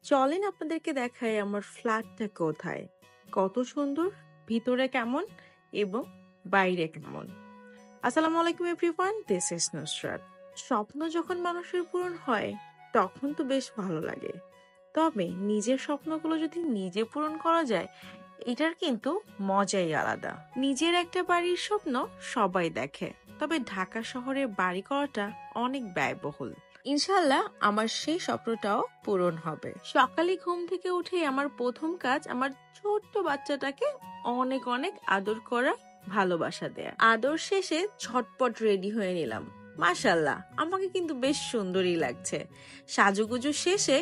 চলেন আপনাদেরকে দেখাই আমার ফ্ল্যাটটা কোথায়। কত সুন্দর, ভিতরে কেমন এবং বাইরে কেমন। আসসালামু আলাইকুম এভরিওয়ান, দিস ইজ নুসরাত। স্বপ্ন যখন মানুষের পূরণ হয় তখন তো বেশ ভালো লাগে। তবে নিজের স্বপ্নগুলো যদি নিজে পূরণ করা যায়, এটার কিন্তু মজাই আলাদা। নিজের একটা বাড়ির স্বপ্ন সবাই দেখে, তবে ঢাকা শহরে বাড়ি করাটা অনেক ব্যয়বহুল। ইনশাল্লাহ আমার সেই স্বপ্নটাও পূরণ হবে। সকালে ঘুম থেকে উঠেই আমার প্রথম কাজ আমার ছোট্ট বাচ্চাটাকে অনেক অনেক আদর করা, ভালোবাসা দেয়া। আদর শেষে ঝটপট রেডি হয়ে নিলাম। মাশাল্লাহ, আমাকে কিন্তু বেশ সুন্দরই লাগছে। সাজুগুজু শেষে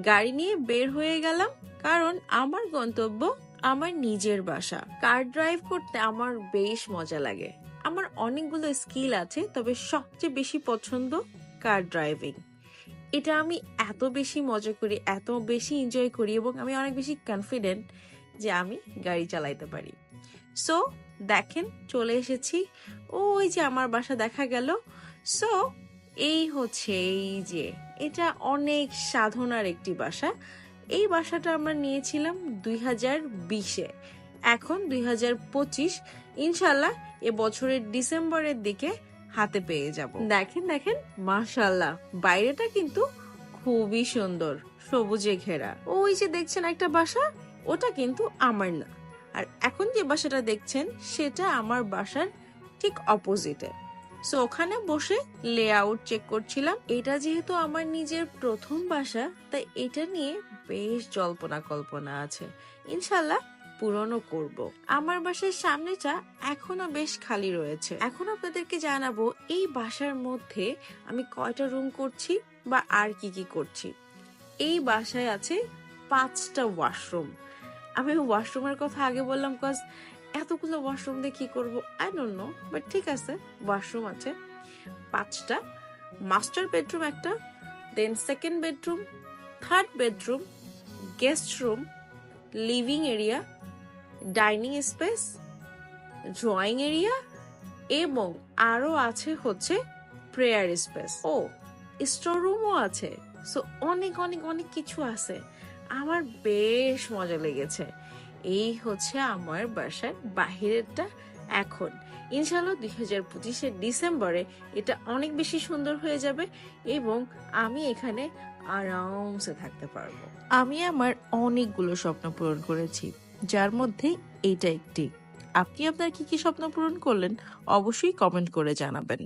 গাড়ি নিয়ে বের হয়ে গেলাম, কারণ আমার গন্তব্য আমার নিজের বাসা। কার ড্রাইভ করতে আমার বেশ মজা লাগে। আমার অনেকগুলো স্কিল আছে, তবে সবচেয়ে বেশি পছন্দ কার ড্রাইভিং। এটা আমি এত বেশি মজা করি, এত বেশি এনজয় করি, এবং আমি অনেক বেশি কনফিডেন্ট যে আমি গাড়ি চালাইতে পারি। সো দেখেন, চলে এসেছি। ওই যে আমার বাসা দেখা গেল। সো এই হচ্ছে, এই যে এটা অনেক সাধনার একটি বাসা। এই বাসাটা আমরা নিয়েছিলাম 2020-এ, এখন 2025। ইনশাল্লাহ এ বছরের ডিসেম্বরের দিকে হাতে পেয়ে যাব। দেখেন দেখেন, মাশাল্লাহ, বাইরেটা কিন্তু খুবই সুন্দর, সবুজে ঘেরা। ওই যে দেখছেন একটা বাসা, ওটা কিন্তু আমার না। আর এখন যে বাসাটা দেখছেন সেটা আমার বাসার ঠিক অপোজিটে। সো ওখানে বসে লেআউট চেক করছিলাম। এটা যেহেতু আমার নিজের প্রথম বাসা, তাই এটা নিয়ে বেশ জল্পনা কল্পনা আছে। ইনশাল্লাহ পূরণও করব। আমার বাসার সামনেটা এখনো বেশ খালি রয়েছে। এখন আপনাদেরকে জানাবো এই বাসার মধ্যে আমি কয়টা রুম করছি বা আর কি কি করছি। এই বাসায় আছে 5টা ওয়াশরুম। আমি ওয়াশরুমের কথা আগে বললাম, কজ এতগুলো ওয়াশরুম দিয়ে কি করবো আই ডোন্ট নো, বাট ঠিক আছে, ওয়াশরুম আছে 5টা। মাস্টার বেডরুম একটা, then second bedroom, third bedroom, guest room, living area, dining space, drawing area, এবং আরো আছে হচ্ছে প্রেয়ার স্পেস। ও, স্টোর রুমও আছে। সো অনেক অনেক অনেক কিছু আছে। আমার বেশ মজা লেগেছে। এই হচ্ছে আমার বাসার বাহিরেরটা। এখন ইনশাল্লাহ 2025-এর ডিসেম্বরে এটা অনেক বেশি সুন্দর হয়ে যাবে, এবং আমি এখানে আরামসে থাকতে পারবো। আমি আমার অনেকগুলো স্বপ্ন পূরণ করেছি, যার মধ্যে এইটা একটি। আপনি আপনার কি কি স্বপ্ন পূরণ করলেন অবশ্যই কমেন্ট করে জানাবেন।